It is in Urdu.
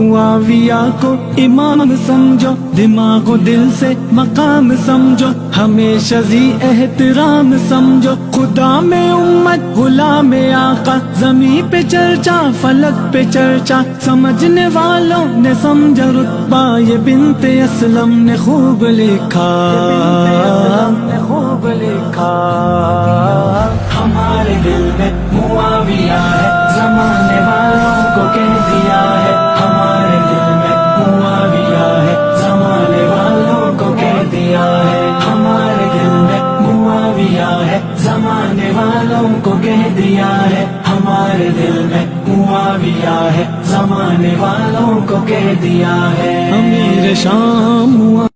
معاویہ کو امام سمجھو، دماغ و دل سے مقام سمجھو، ہمیشہ ذی احترام سمجھو، خدا میں امت غلام آقا، زمین پہ چرچا فلک پہ چرچا، سمجھنے والوں نے سمجھا رتبہ، یہ بنت اسلم نے خوب لکھا، خوب لکھا۔ ہمارے دل میں معاویہ ہے، زمانے والوں کو کہہ دیا ہے، ہمارے دل میں معاویہ ہے، زمانے والوں کو کہہ دیا ہے، ہمارے دل میں معاویہ ہے، زمانے والوں کو کہہ دیا ہے، ہمارے دل میں معاویہ ہے، زمانے والوں کو کہہ دیا ہے۔ امیر شام